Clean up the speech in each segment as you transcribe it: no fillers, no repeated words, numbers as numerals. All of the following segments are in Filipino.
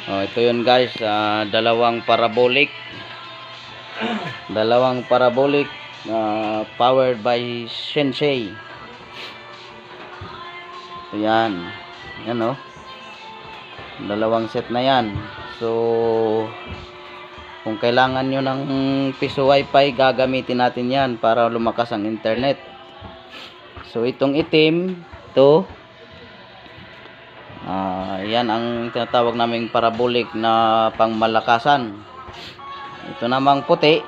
Oh, ito yun guys, dalawang parabolic powered by Sensei. Ito yan. Yan oh. Dalawang set na yan. So kung kailangan nyo ng piso wifi, gagamitin natin yan para lumakas ang internet. So itong itim, ito yan ang tinatawag naming parabolic na pangmalakasan. Ito namang puti,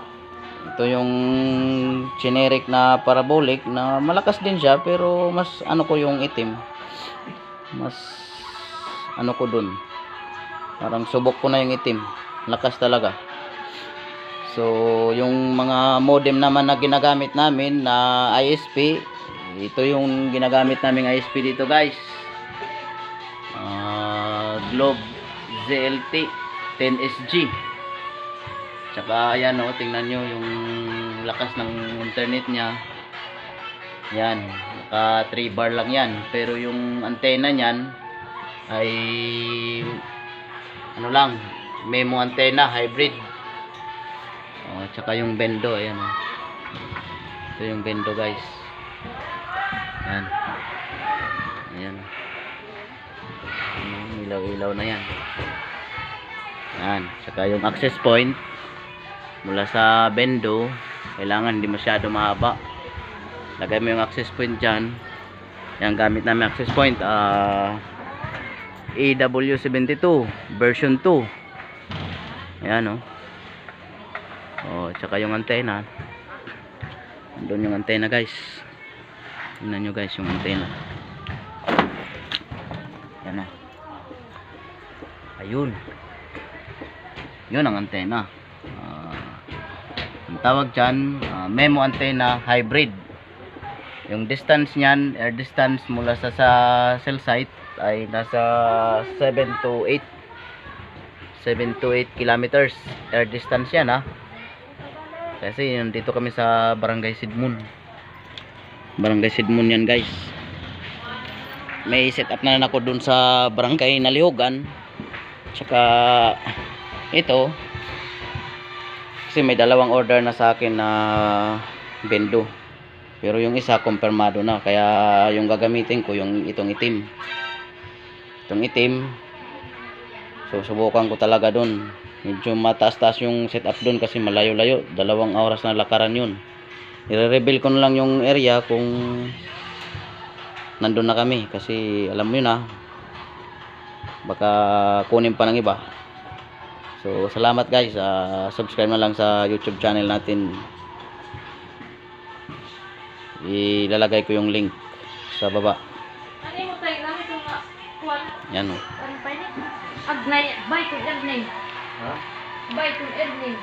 ito yung generic na parabolic na malakas din siya, pero mas ano ko yung itim, mas ano ko dun, parang subok ko na yung itim, lakas talaga. So yung mga modem naman na ginagamit namin na ISP, ito yung ginagamit naming ISP dito guys, Globe ZLT 10SG. Tsaka ayan o, tingnan nyo yung lakas ng internet nya. Yan, naka 3 bar lang yan, pero yung antena nyan ay ano lang, Memo antenna hybrid. Tsaka yung bendo, ayan o, ito yung bendo guys. Yan, ayan, ilaw-ilaw na yan. Yan, tsaka yung access point mula sa bendo, kailangan hindi masyado mahaba. Lagay mo yung access point dyan. Yan, gamit namin access point AW72 version 2. Ayan tsaka yung antena, doon yung antena guys. Tingnan nyo guys yung antena. Yan ayun, yun ang antena. Ang tawag dyan, Memo antenna hybrid. Yung distance nyan, air distance mula sa cell site ay nasa 7 to 8 kilometers air distance yan kasi dito kami sa Barangay Sidmon yan guys. May set up na ako dun sa Barangay Nalihogan, tsaka ito kasi may dalawang order na sa akin na bendo, pero yung isa kumpirmado na, kaya yung gagamitin ko yung itong itim. So subukan ko talaga dun. Medyo mataas-taas yung setup dun kasi malayo-layo, 2 oras na lakaran yun. I-reveal ko na lang yung area kung nandun na kami, kasi alam mo yun baka kunin pa ng iba. So salamat guys, subscribe na lang sa YouTube channel natin. Ilalagay ko yung link sa baba. Yan Agnay, bay kung evening. Ha? Bay kung evening.